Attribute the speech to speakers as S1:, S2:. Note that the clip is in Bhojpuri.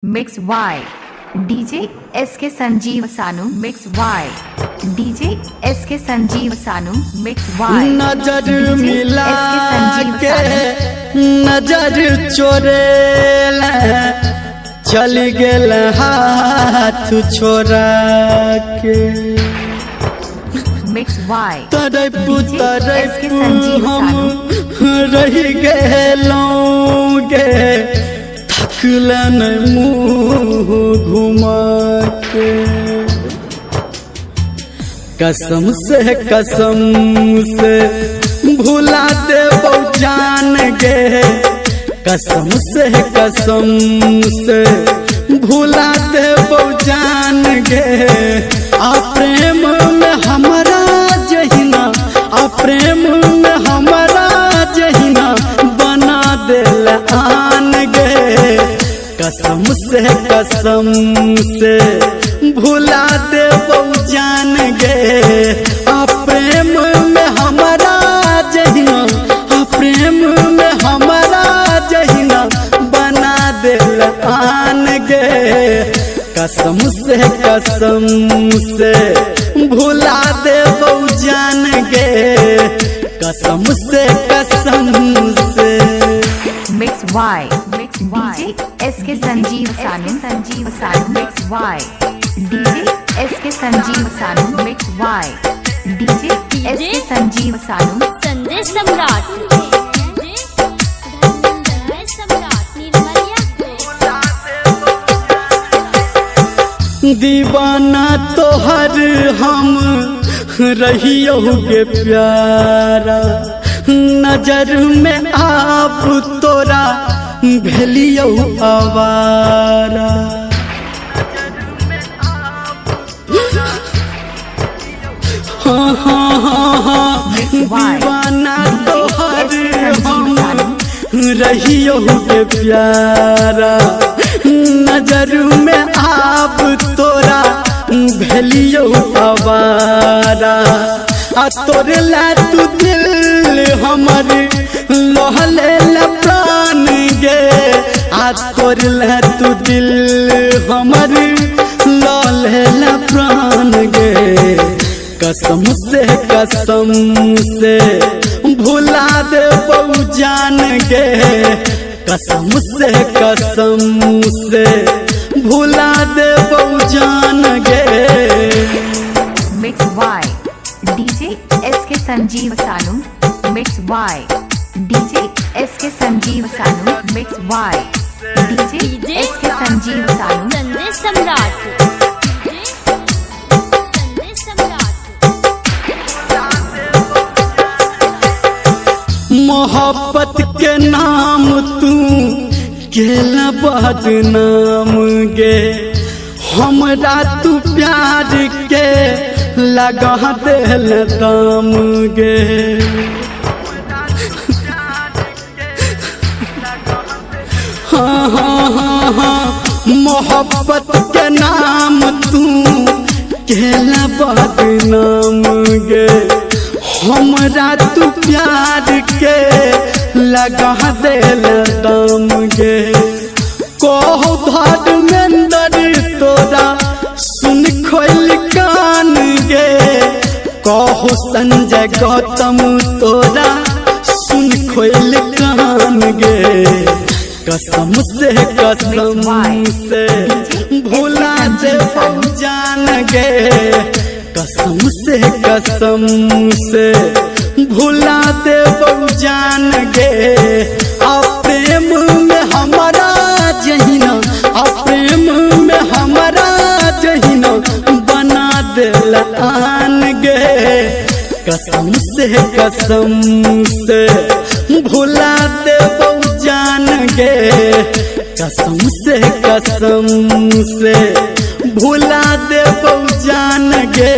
S1: मिक्स वाई डीजे एस के संजीव सानू मिक्स वाई डीजे एस के संजीव सानू मिक्स वाई
S2: नजर मिला के नजर चोरे चल गेल हाथ छोड़ा के
S1: मिक्स वाई
S2: तरपू हम रही गेलों गे थकलन मुँह घुमा के कसम से भुला दे जान गे कसम से भुला दे जान गे आ प्रेम में हमारा जहिना आ प्रेम में हमारा जहिना बना दिल आन गे कसम से भुला दे जान गे आ प्रेम में हमारा जहिना आ प्रेम में हमारा जहिना बना दिल आन गे कसम से भुला दे जान गे कसम से
S1: मिक्स वाई डीजे एस के संजीव सानू मिक्स वाई डीजे एस के संजीव सानू मिक्स वाई डीजे एस के संजीव सानू
S3: संदेश सम्राट
S2: दीवाना तोहर हम रहियो गे प्यारा नजर में आप तोरा भेलियो आवारा हाँ दीवाना तोहर हम रहियो गे प्यारा नजर में आप तोरा भेलियो आवारा आ तोरे ला तू दिल हमर लहले प्राण गे आ तोरे ला तू दिल हमर लहले प्राण गे कसम से भुला दे जान गे कसम से भुला दे जान गे
S1: मिक्स वाई डीजे एस के संजीव सानू मिक्स वाई डीजे एस के संजीव सानू मिक्स वाई डीजे एस के संजीव सानू
S3: संदेश सम्राट
S2: मोहब्बत के नाम तू केला बदनाम गे हमरा तू प्यार के लगा दिल दाम गे हाँ मोहब्बत के नाम तू केला बदनाम गे हमरा तू प्यार के लगा दिल दाम गे कहो धर्मेंद्र तोरा सुन खोल कान गे कहो संजय गौतम तोरा सुन खोल कान गे कसम से भुला दे जान गे कसम से भुला दे जान गे आ प्रेम में हमारा जहिना आ प्रेम में हमारा जहिना बना दिल आन गे कसम से भुला दे जान गे कसम से भुला दे जान गे